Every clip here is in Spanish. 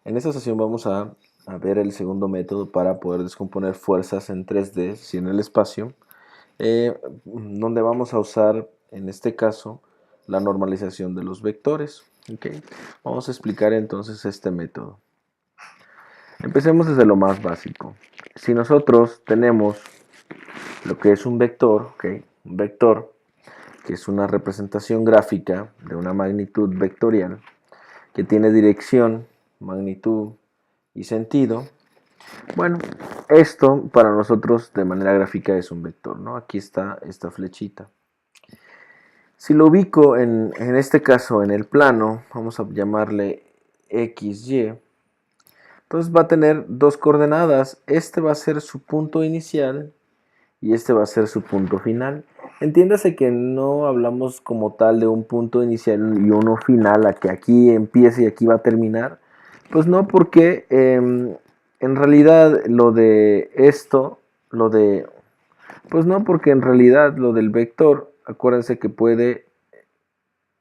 En esta sesión vamos a ver el segundo método para poder descomponer fuerzas en 3D, si en el espacio, donde vamos a usar, en este caso, la normalización de los vectores. ¿Okay? Vamos a explicar entonces este método. Empecemos desde lo más básico. Si nosotros tenemos lo que es un vector, ¿okay? Un vector que es una representación gráfica de una magnitud vectorial que tiene dirección, magnitud y sentido. Bueno, esto para nosotros de manera gráfica es un vector, ¿no? Aquí está esta flechita. Si lo ubico en este caso en el plano, vamos a llamarle XY, entonces va a tener dos coordenadas. Este va a ser su punto inicial y este va a ser su punto final. Entiéndase que no hablamos como tal de un punto inicial y uno final, a que aquí empiece y aquí va a terminar. Pues no, porque en realidad lo de esto, pues no, porque en realidad lo del vector, acuérdense que puede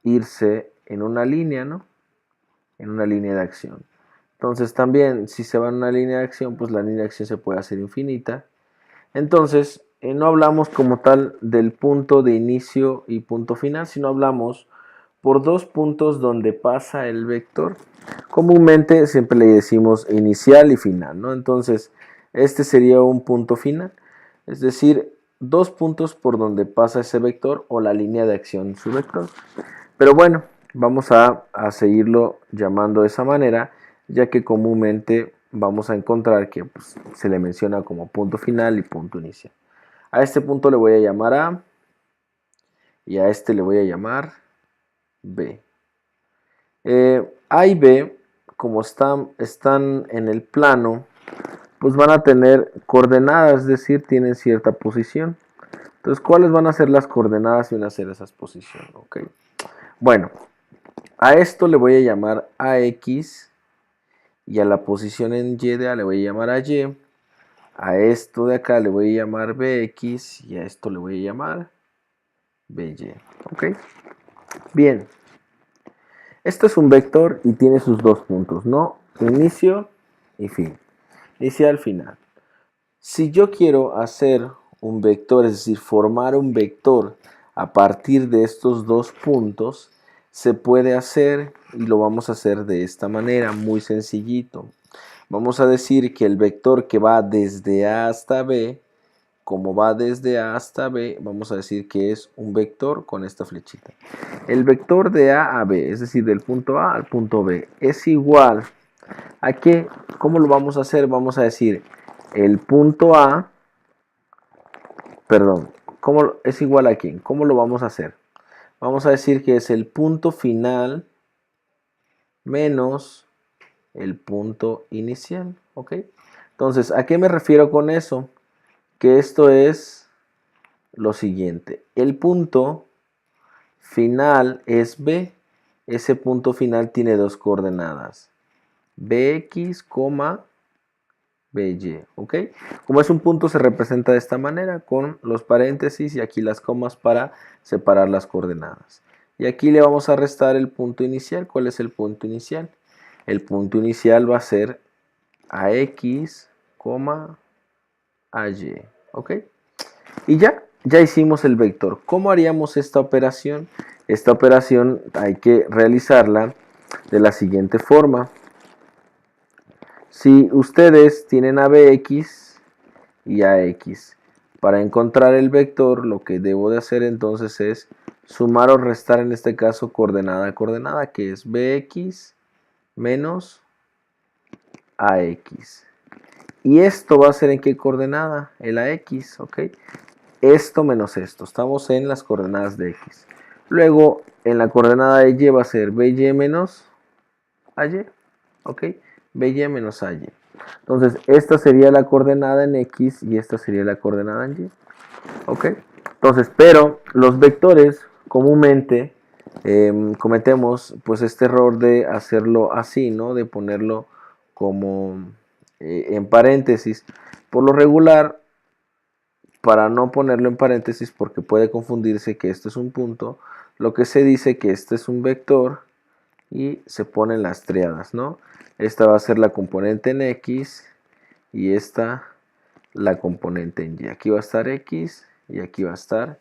irse en una línea, ¿no? En una línea de acción. Entonces también, si se va en una línea de acción, pues la línea de acción se puede hacer infinita. Entonces, no hablamos como tal del punto de inicio y punto final, sino hablamos por dos puntos donde pasa el vector. Comúnmente siempre le decimos inicial y final, ¿no? Entonces, este sería un punto final, es decir, dos puntos por donde pasa ese vector o la línea de acción su vector. Pero bueno, vamos a seguirlo llamando de esa manera, ya que comúnmente vamos a encontrar que pues, se le menciona como punto final y punto inicial. A este punto le voy a llamar A y a este le voy a llamar B. A y B, como están en el plano, pues van a tener coordenadas, es decir, tienen cierta posición. Entonces, ¿cuáles van a ser las coordenadas y van a ser esas posiciones? Okay. Bueno, a esto le voy a llamar AX y a la posición en Y de A le voy a llamar AY. A esto de acá le voy a llamar BX y a esto le voy a llamar BY. ¿Ok? Bien. Esto es un vector y tiene sus dos puntos, ¿no? Inicio y fin. Inicial, final. Si yo quiero hacer un vector, es decir, formar un vector a partir de estos dos puntos, se puede hacer y lo vamos a hacer de esta manera, muy sencillito. Vamos a decir que el vector que va desde A hasta B, como va desde A hasta B, vamos a decir que es un vector con esta flechita. El vector de A a B, es decir, del punto A al punto B, es igual a que, ¿cómo lo vamos a hacer? Vamos a decir el punto A, perdón, ¿cómo es igual a quién? ¿Cómo lo vamos a hacer? Vamos a decir que es el punto final menos el punto inicial, ¿ok? Entonces, ¿a qué me refiero con eso? Que esto es lo siguiente. El punto final es B. Ese punto final tiene dos coordenadas. Bx, By, ¿ok? Como es un punto se representa de esta manera con los paréntesis y aquí las comas para separar las coordenadas. Y aquí le vamos a restar el punto inicial. ¿Cuál es el punto inicial? El punto inicial va a ser AX, AY, ¿ok? Y ya hicimos el vector. ¿Cómo haríamos esta operación? Esta operación hay que realizarla de la siguiente forma. Si ustedes tienen a bx y a x, para encontrar el vector, lo que debo de hacer entonces es sumar o restar, en este caso, coordenada a coordenada, que es bx menos ax. ¿Y esto va a ser en qué coordenada? En la x, ¿ok? Esto menos esto. Estamos en las coordenadas de x. Luego, en la coordenada de y va a ser by menos ay, ¿ok? By menos ay. Entonces, esta sería la coordenada en x y esta sería la coordenada en y. ¿Ok? Entonces, pero los vectores comúnmente cometemos pues este error de hacerlo así, ¿no? De ponerlo como en paréntesis. Por lo regular, para no ponerlo en paréntesis porque puede confundirse que esto es un punto, lo que se dice que este es un vector y se ponen las triadas, ¿no? Esta va a ser la componente en X y esta la componente en Y. Aquí va a estar X y aquí va a estar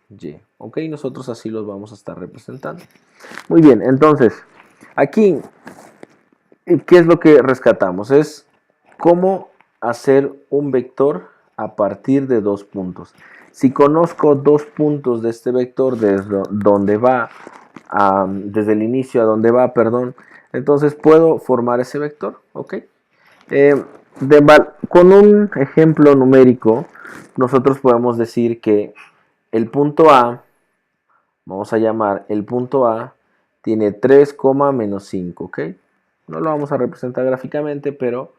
Y. Ok, nosotros así los vamos a estar representando. Muy bien, entonces, aquí, ¿qué es lo que rescatamos? Es cómo hacer un vector a partir de dos puntos. Si conozco dos puntos de este vector desde donde va, desde el inicio a donde va, perdón, entonces puedo formar ese vector, ¿ok? Con un ejemplo numérico, nosotros podemos decir que el punto A, vamos a llamar el punto A, tiene 3, menos 5, ¿ok? No lo vamos a representar gráficamente, pero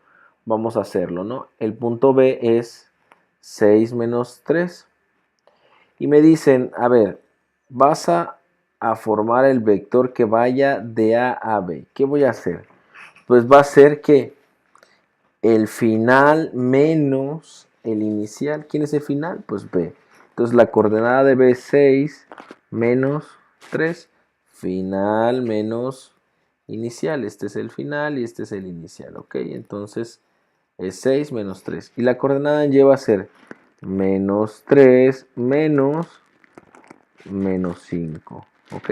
vamos a hacerlo, ¿no? El punto B es 6 menos 3. Y me dicen, a ver, vas a formar el vector que vaya de A a B. ¿Qué voy a hacer? Pues va a ser que el final menos el inicial. ¿Quién es el final? Pues B. Entonces la coordenada de B es 6 menos 3. Final menos inicial. Este es el final y este es el inicial. ¿Ok? Entonces es 6 menos 3. Y la coordenada en Y va a ser menos 3 menos 5. ¿Ok?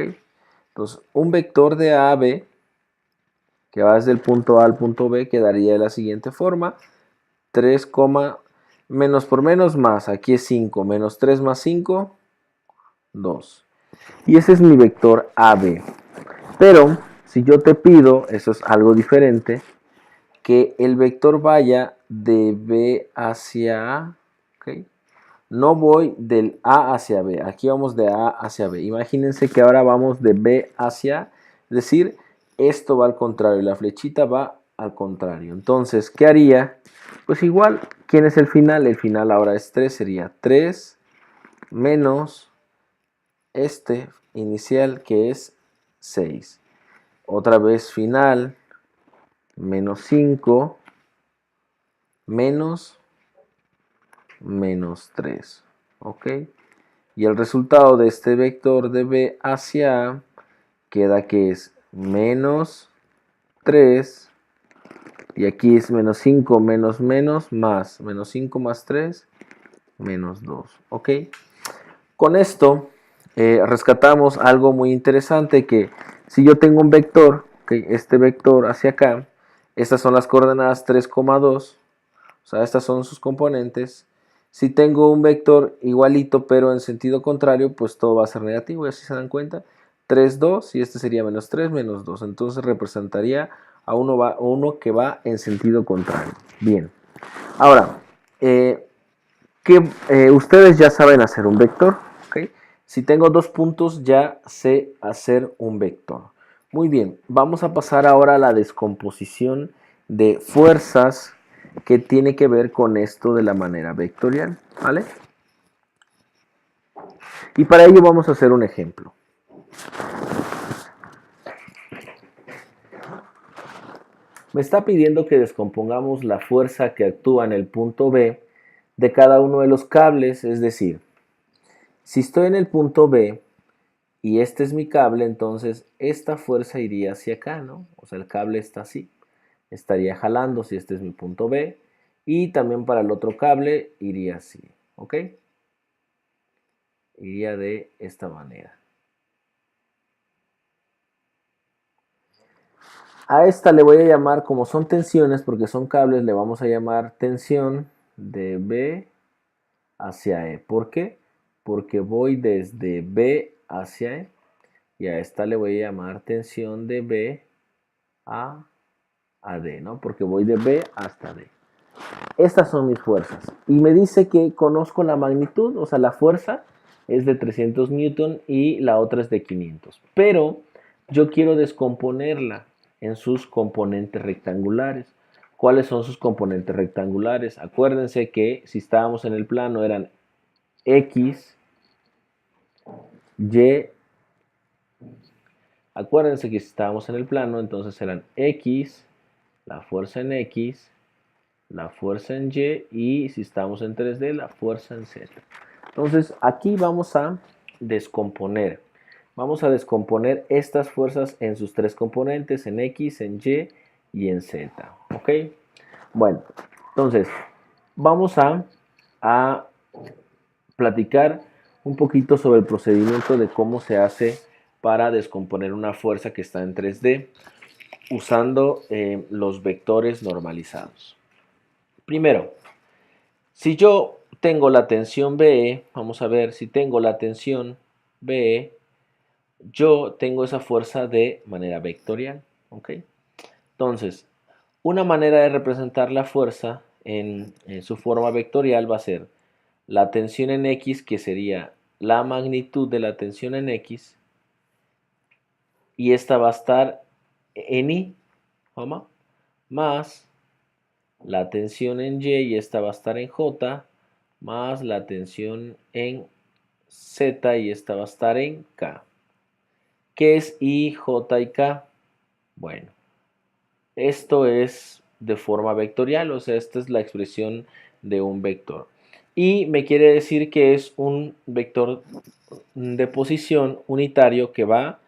Entonces un vector de A a B que va desde el punto A al punto B quedaría de la siguiente forma. 3, menos por menos más, aquí es 5, menos 3 más 5, 2. Y ese es mi vector AB. Pero si yo te pido, eso es algo diferente, que el vector vaya de B hacia A, ¿ok? No voy del A hacia B, aquí vamos de A hacia B. Imagínense que ahora vamos de B hacia A, es decir, esto va al contrario, la flechita va al contrario. Entonces, ¿qué haría? Pues igual, ¿quién es el final? El final ahora es 3, sería 3 menos este inicial que es 6. Otra vez final, menos 5 menos 3. ¿Ok? Y el resultado de este vector de B hacia A queda que es menos 3. Y aquí es menos 5 menos más. Menos 5 más 3, menos 2. ¿Ok? Con esto rescatamos algo muy interesante, que si yo tengo un vector, ¿okay? Este vector hacia acá, estas son las coordenadas 3,2, o sea, estas son sus componentes. Si tengo un vector igualito pero en sentido contrario, pues todo va a ser negativo, y así se dan cuenta. 3, 2 y este sería menos 3, menos 2. Entonces representaría a uno que va en sentido contrario. Bien. Ahora, ustedes ya saben hacer un vector, ¿ok? Si tengo dos puntos, ya sé hacer un vector. Muy bien, vamos a pasar ahora a la descomposición de fuerzas que tiene que ver con esto de la manera vectorial, ¿vale? Y para ello vamos a hacer un ejemplo. Me está pidiendo que descompongamos la fuerza que actúa en el punto B de cada uno de los cables, es decir, si estoy en el punto B y este es mi cable, entonces esta fuerza iría hacia acá, ¿no? O sea, el cable está así, estaría jalando si este es mi punto B, y también para el otro cable iría así, ¿ok? Iría de esta manera. A esta le voy a llamar, como son tensiones, porque son cables, le vamos a llamar tensión de B hacia E. ¿Por qué? Porque voy desde B hacia E, y a esta le voy a llamar tensión de B a D, ¿no? Porque voy de B hasta D. Estas son mis fuerzas. Y me dice que conozco la magnitud, o sea, la fuerza es de 300 newton y la otra es de 500. Pero yo quiero descomponerla en sus componentes rectangulares. ¿Cuáles son sus componentes rectangulares? Acuérdense que si estábamos en el plano eran X, Y. Acuérdense que si estábamos en el plano, entonces eran X, la fuerza en X, la fuerza en Y, y si estamos en 3D, la fuerza en Z. Entonces aquí vamos a descomponer. Vamos a descomponer estas fuerzas en sus tres componentes, en X, en Y y en Z. ¿Ok? Bueno, entonces, vamos a platicar un poquito sobre el procedimiento de cómo se hace para descomponer una fuerza que está en 3D usando los vectores normalizados. Primero, si yo tengo la tensión BE, vamos a ver, si tengo la tensión BE, yo tengo esa fuerza de manera vectorial. ¿Ok? Entonces, una manera de representar la fuerza en su forma vectorial va a ser la tensión en X, que sería la magnitud de la tensión en X, y esta va a estar en Y, más la tensión en Y esta va a estar en J, más la tensión en Z y esta va a estar en K. ¿Qué es I, J y K? Bueno, esto es de forma vectorial, o sea, esta es la expresión de un vector. Y me quiere decir que es un vector de posición unitario que va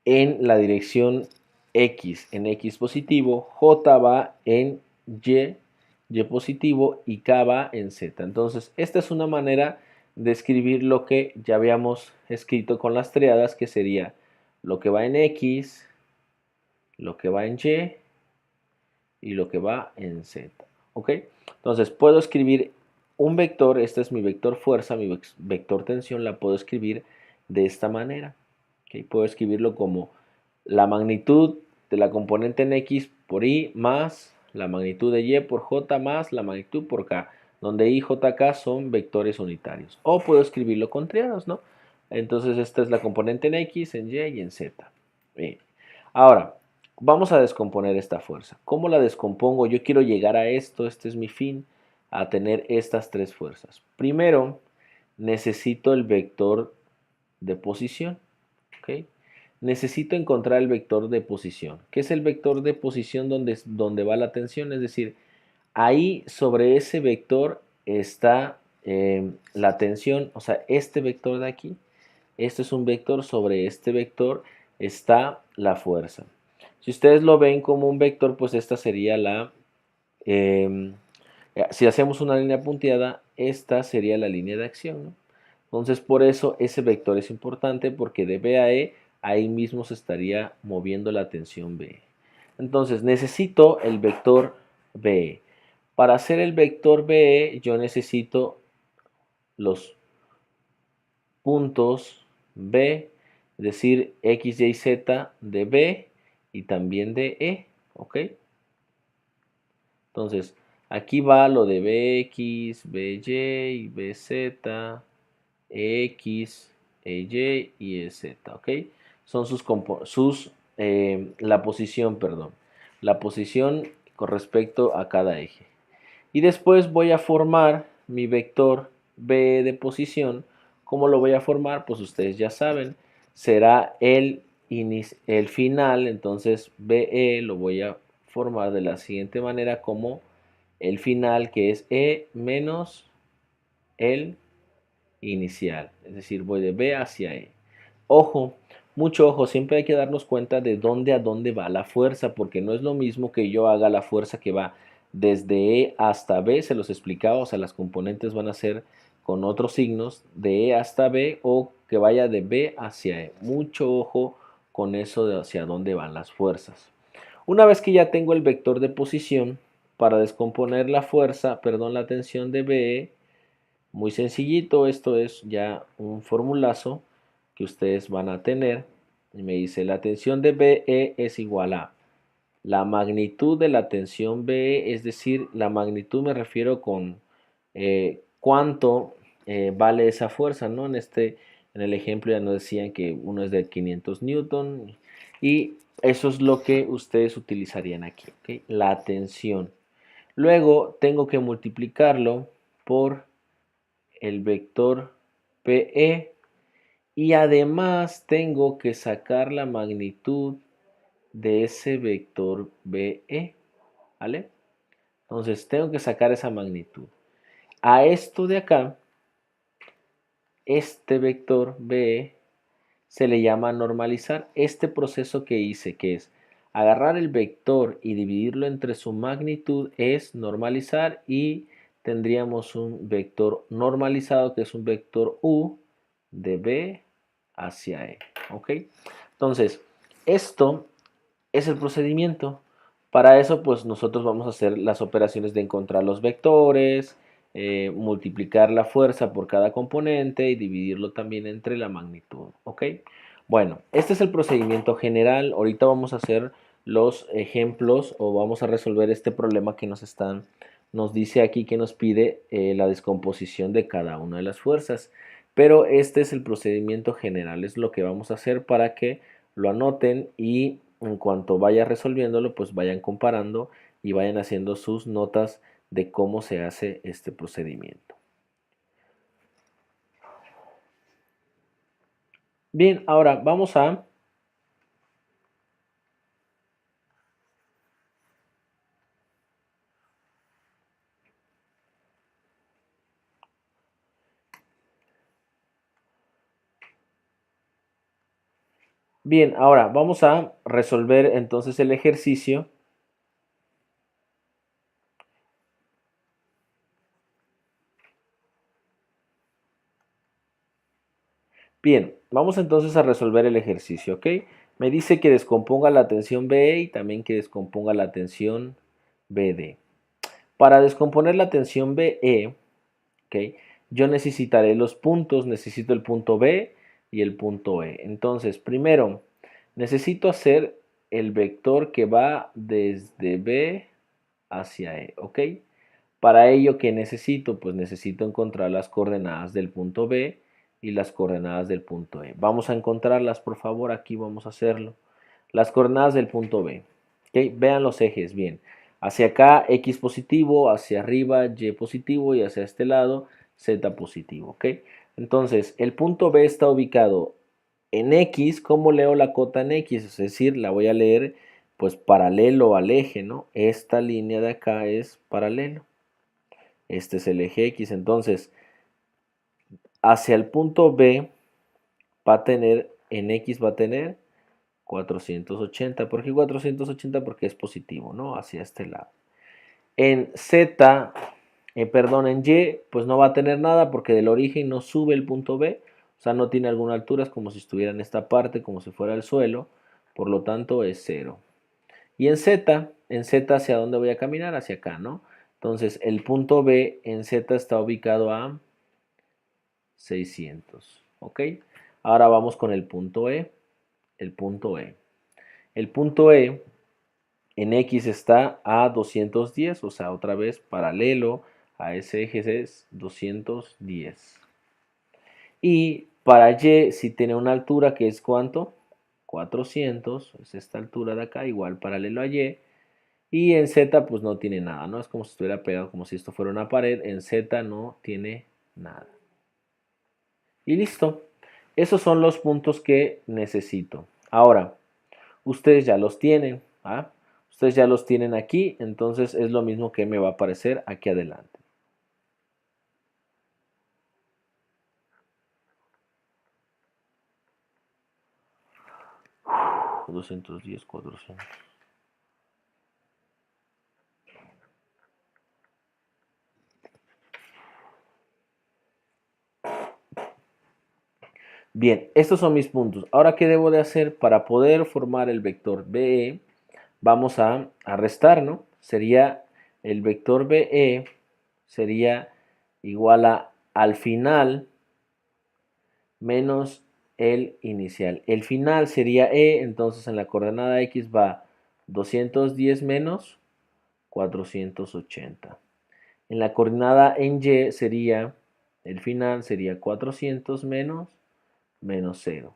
en la dirección X, en X positivo, J va en Y positivo y K va en Z. Entonces, esta es una manera de escribir lo que ya habíamos escrito con las triadas, que sería lo que va en X, lo que va en Y y lo que va en Z. ¿Ok? Entonces, puedo escribir un vector, este es mi vector fuerza, mi vector tensión, la puedo escribir de esta manera. ¿Okay? Puedo escribirlo como la magnitud de la componente en X por Y más la magnitud de Y por J más la magnitud por K, donde I, J, K son vectores unitarios. O puedo escribirlo con triadas, ¿no? Entonces esta es la componente en X, en Y y en Z. Bien. Ahora, vamos a descomponer esta fuerza. ¿Cómo la descompongo? Yo quiero llegar a esto, este es mi fin, a tener estas tres fuerzas. Primero, necesito el vector de posición. ¿Ok? Necesito encontrar el vector de posición. ¿Qué es el vector de posición donde va la tensión? Es decir, ahí sobre ese vector está la tensión, o sea, este vector de aquí, este es un vector, sobre este vector está la fuerza. Si ustedes lo ven como un vector, pues esta sería eh, si hacemos una línea punteada, esta sería la línea de acción, ¿no? Entonces, por eso ese vector es importante, porque de B a E, ahí mismo se estaría moviendo la tensión B. Entonces, necesito el vector BE. Para hacer el vector BE, yo necesito los puntos B, es decir, X, Y, Z de B y también de E, ¿ok? Entonces, aquí va lo de BX, BY, BZ, EX, EY y EZ, ¿ok? Son la posición, perdón, la posición con respecto a cada eje. Y después voy a formar mi vector B de posición. ¿Cómo lo voy a formar? Pues ustedes ya saben, será el final, entonces BE lo voy a formar de la siguiente manera, como el final, que es E menos el inicial, es decir, voy de B hacia E. Ojo, mucho ojo, siempre hay que darnos cuenta de dónde a dónde va la fuerza, porque no es lo mismo que yo haga la fuerza que va desde E hasta B, se los explicaba, o sea, las componentes van a ser con otros signos, de E hasta B, o que vaya de B hacia E. Mucho ojo con eso de hacia dónde van las fuerzas. Una vez que ya tengo el vector de posición, para descomponer la fuerza, perdón, la tensión de BE, muy sencillito, esto es ya un formulazo que ustedes van a tener. Y me dice, la tensión de BE es igual a la magnitud de la tensión BE, es decir, la magnitud me refiero con cuánto vale esa fuerza, ¿no? En el ejemplo ya nos decían que uno es de 500 newton y eso es lo que ustedes utilizarían aquí, ¿ok? La tensión. Luego tengo que multiplicarlo por el vector PE y además tengo que sacar la magnitud de ese vector BE, ¿vale? Entonces tengo que sacar esa magnitud. A esto de acá, este vector BE, se le llama normalizar. Este proceso que hice, que es agarrar el vector y dividirlo entre su magnitud, es normalizar, y tendríamos un vector normalizado que es un vector u de b hacia e. ¿Ok? Entonces, esto es el procedimiento. Para eso, pues nosotros vamos a hacer las operaciones de encontrar los vectores, multiplicar la fuerza por cada componente y dividirlo también entre la magnitud. ¿Ok? Bueno, este es el procedimiento general. Ahorita vamos a hacer los ejemplos, o vamos a resolver este problema que nos dice aquí, que nos pide la descomposición de cada una de las fuerzas. Pero este es el procedimiento general, es lo que vamos a hacer para que lo anoten, y en cuanto vaya resolviéndolo, pues vayan comparando y vayan haciendo sus notas de cómo se hace este procedimiento. Bien, ahora vamos a Bien, ahora vamos a resolver entonces el ejercicio. Bien, vamos entonces a resolver el ejercicio, ¿ok? Me dice que descomponga la tensión BE y también que descomponga la tensión BD. Para descomponer la tensión BE, ¿ok?, yo necesitaré los puntos, necesito el punto B y el punto E. Entonces, primero, necesito hacer el vector que va desde B hacia E, ¿ok? Para ello, ¿qué necesito? Pues necesito encontrar las coordenadas del punto B y las coordenadas del punto E. Vamos a encontrarlas, por favor, aquí vamos a hacerlo. Las coordenadas del punto B. ¿Okay? Vean los ejes bien. Hacia acá X positivo, hacia arriba Y positivo y hacia este lado Z positivo. ¿Ok? Entonces, el punto B está ubicado en X. ¿Cómo leo la cota en X? Es decir, la voy a leer pues paralelo al eje, ¿no? Esta línea de acá es paralelo. Este es el eje X. Entonces, hacia el punto B va a tener, en X va a tener 480. ¿Por qué 480? Porque es positivo, ¿no? Hacia este lado. En Z, perdón, en Y, pues no va a tener nada porque del origen no sube el punto B. O sea, no tiene alguna altura, es como si estuviera en esta parte, como si fuera el suelo. Por lo tanto, es 0. Y en Z, ¿hacia dónde voy a caminar? Hacia acá, ¿no? Entonces, el punto B en Z está ubicado a 600. ¿Ok? Ahora vamos con el punto E. El punto E. El punto E en X está a 210, o sea, otra vez paralelo a ese eje es 210. Y para Y, si tiene una altura que es ¿cuánto? 400, es esta altura de acá, igual paralelo a Y. Y en Z pues no tiene nada, ¿no? Es como si estuviera pegado, como si esto fuera una pared. En Z no tiene nada. Y listo. Esos son los puntos que necesito. Ahora, ustedes ya los tienen, ¿ah? Ustedes ya los tienen aquí, entonces es lo mismo que me va a aparecer aquí adelante. 210, 400. Bien, estos son mis puntos. Ahora, ¿qué debo de hacer para poder formar el vector BE? Vamos a restar, ¿no? Sería el vector BE sería igual a al final menos el inicial. El final sería E, entonces en la coordenada X va 210 menos 480. En la coordenada en Y sería, el final sería 400 menos 0.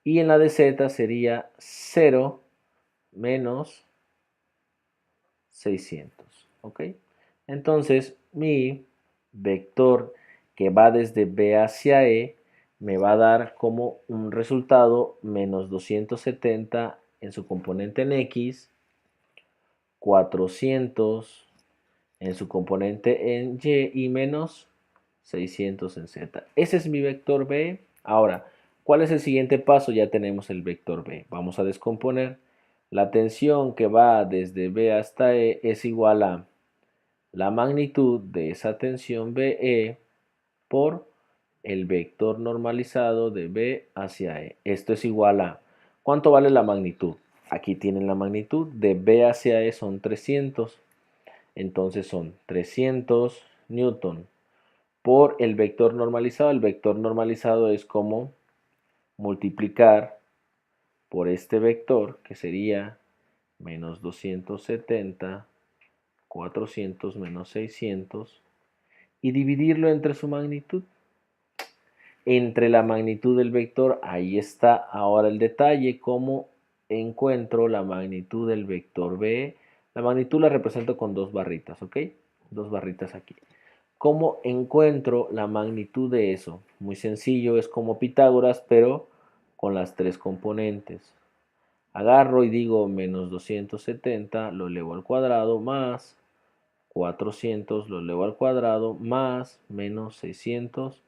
Y en la de Z sería 0 menos 600. ¿Ok? Entonces, mi vector que va desde B hacia E me va a dar como un resultado menos 270 en su componente en X, 400 en su componente en Y y menos 600 en Z. Ese es mi vector B. Ahora, ¿Cuál es el siguiente paso? Ya tenemos el vector B. Vamos a descomponer. La tensión que va desde B hasta E es igual a la magnitud de esa tensión BE por el vector normalizado de B hacia E. Esto es igual a, ¿cuánto vale la magnitud? Aquí tienen la magnitud, de B hacia E son 300, entonces son 300 newton por el vector normalizado. El vector normalizado es como multiplicar por este vector, que sería menos 270, 400 menos 600, y dividirlo entre su magnitud. Entre la magnitud del vector, ahí está ahora el detalle, cómo encuentro la magnitud del vector B. La magnitud la represento con dos barritas, ¿ok? Dos barritas aquí. ¿Cómo encuentro la magnitud de eso? Muy sencillo, es como Pitágoras, pero con las tres componentes. Agarro y digo menos 270, lo elevo al cuadrado, más 400, lo elevo al cuadrado, más menos 600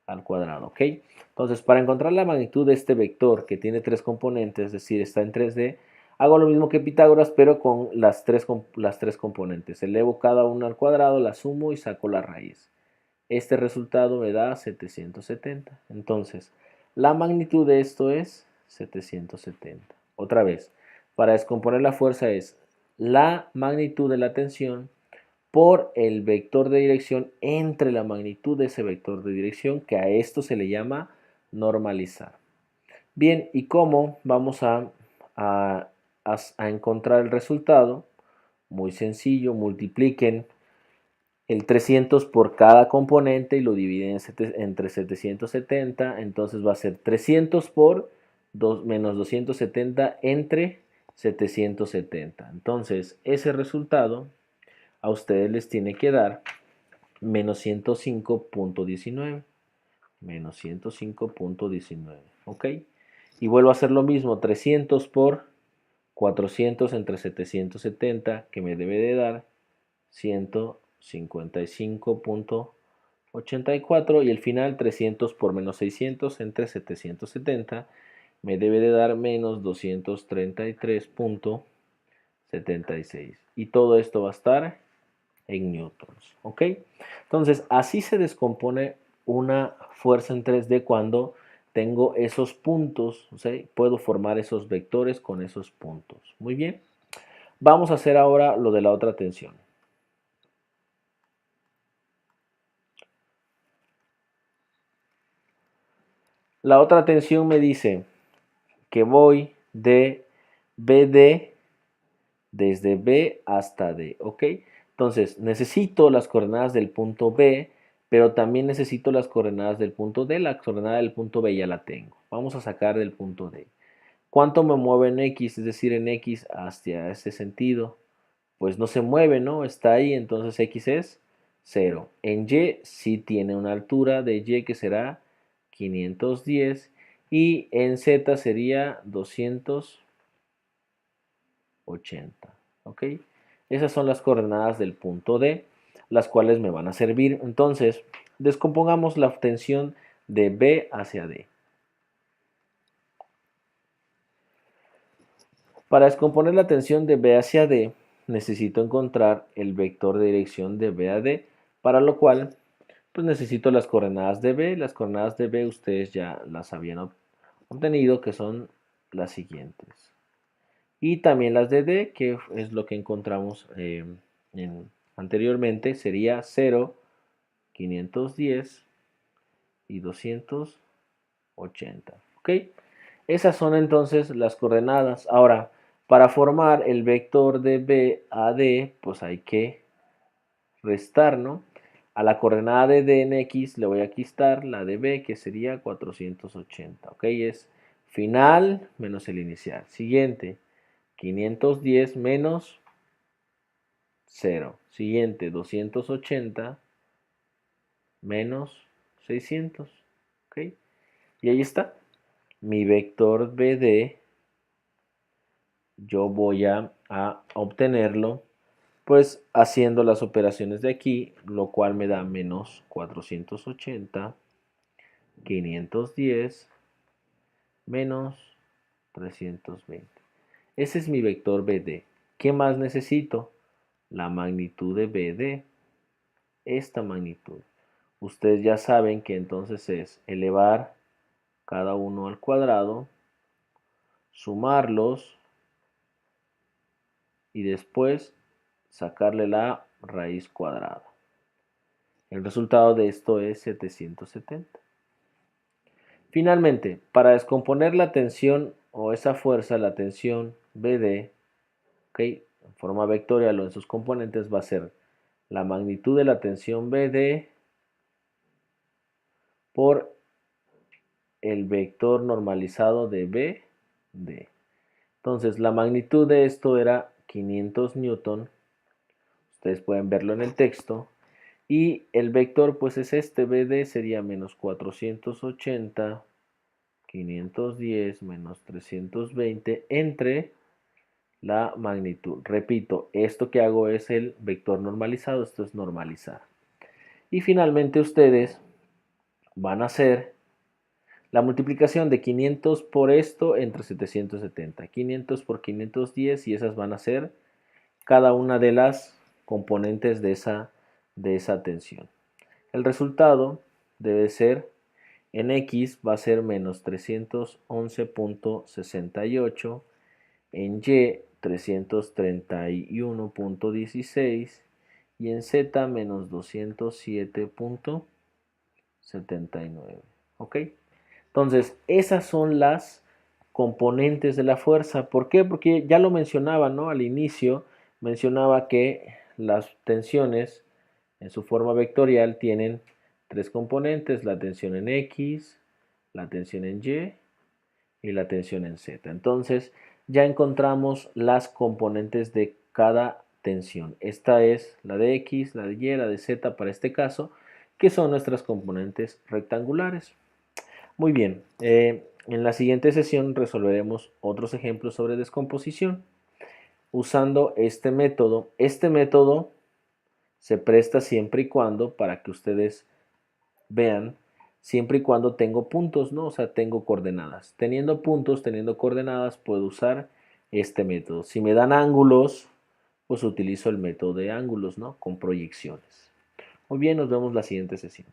al cuadrado, ¿ok? Entonces, para encontrar la magnitud de este vector que tiene tres componentes, es decir, está en 3D, hago lo mismo que Pitágoras, pero con las tres componentes. Elevo cada una al cuadrado, la sumo y saco la raíz. Este resultado me da 770. Entonces, la magnitud de esto es 770. Otra vez, para descomponer la fuerza es la magnitud de la tensión por el vector de dirección entre la magnitud de ese vector de dirección, que a esto se le llama normalizar. Bien, ¿y cómo vamos a encontrar el resultado? Muy sencillo, multipliquen el 300 por cada componente y lo dividen entre 770, entonces va a ser 300 por menos 270 entre 770. Entonces, ese resultado a ustedes les tiene que dar menos 105.19. Menos 105.19. ¿Ok? Y vuelvo a hacer lo mismo. 300 por 400 entre 770, que me debe de dar 155.84. Y el final 300 por menos 600 entre 770 me debe de dar menos 233.76. Y todo esto va a estar en newtons, ¿ok? Entonces, así se descompone una fuerza en 3D cuando tengo esos puntos, ¿sí? Puedo formar esos vectores con esos puntos. Muy bien. Vamos a hacer ahora lo de la otra tensión. La otra tensión me dice que voy de BD desde B hasta D, ¿ok? Entonces, necesito las coordenadas del punto B, pero también necesito las coordenadas del punto D. La coordenada del punto B ya la tengo. Vamos a sacar del punto D. ¿Cuánto me mueve en X? Es decir, en X hacia ese sentido. Pues no se mueve, ¿no? Está ahí, entonces X es 0. En Y sí tiene una altura de Y que será 510 y en Z sería 280. ¿Ok? Esas son las coordenadas del punto D, las cuales me van a servir. Entonces, descompongamos la tensión de B hacia D. Para descomponer la tensión de B hacia D, necesito encontrar el vector de dirección de B a D, para lo cual pues necesito las coordenadas de B. Las coordenadas de B ustedes ya las habían obtenido, que son las siguientes. Y también las de D, que es lo que encontramos anteriormente, sería 0, 510 y 280. ¿Ok? Esas son entonces las coordenadas. Ahora, para formar el vector de B a D, pues hay que restar, ¿no? A la coordenada de D en X le voy a quitar la de B, que sería 480. ¿Ok? Es final menos el inicial. Siguiente, 510 menos 0. Siguiente, 280 menos 600. ¿Ok? Y ahí está. Mi vector BD, yo voy a obtenerlo pues haciendo las operaciones de aquí, lo cual me da menos 480, 510 menos 320. Ese es mi vector BD. ¿Qué más necesito? La magnitud de BD. Esta magnitud. Ustedes ya saben que entonces es elevar cada uno al cuadrado, sumarlos y después sacarle la raíz cuadrada. El resultado de esto es 770. Finalmente, para descomponer la tensión o esa fuerza, la tensión BD, ¿okay?, en forma vectorial o en sus componentes va a ser la magnitud de la tensión BD por el vector normalizado de BD. Entonces, la magnitud de esto era 500 newton. Ustedes pueden verlo en el texto. Y el vector, pues es este, BD sería menos 480, 510 menos 320 entre la magnitud. Repito, esto que hago es el vector normalizado, esto es normalizar. Y finalmente ustedes van a hacer la multiplicación de 500 por esto entre 770. 500 por 510 y esas van a ser cada una de las componentes de esa tensión. El resultado debe ser, en X va a ser menos 311.68, en Y 331.16 y en Z menos 207.79. ¿Ok? Entonces, esas son las componentes de la fuerza. ¿Por qué? Porque ya lo mencionaba, ¿no? Al inicio mencionaba que las tensiones en su forma vectorial tienen tres componentes: la tensión en X, la tensión en Y y la tensión en Z. Entonces, ya encontramos las componentes de cada tensión. Esta es la de X, la de Y, la de Z para este caso, que son nuestras componentes rectangulares. Muy bien, en la siguiente sesión resolveremos otros ejemplos sobre descomposición usando este método. Este método se presta siempre y cuando, para que ustedes vean, siempre y cuando tengo puntos, ¿no? O sea, tengo coordenadas. Teniendo puntos, teniendo coordenadas, puedo usar este método. Si me dan ángulos, pues utilizo el método de ángulos, ¿no? Con proyecciones. Muy bien, nos vemos la siguiente sesión.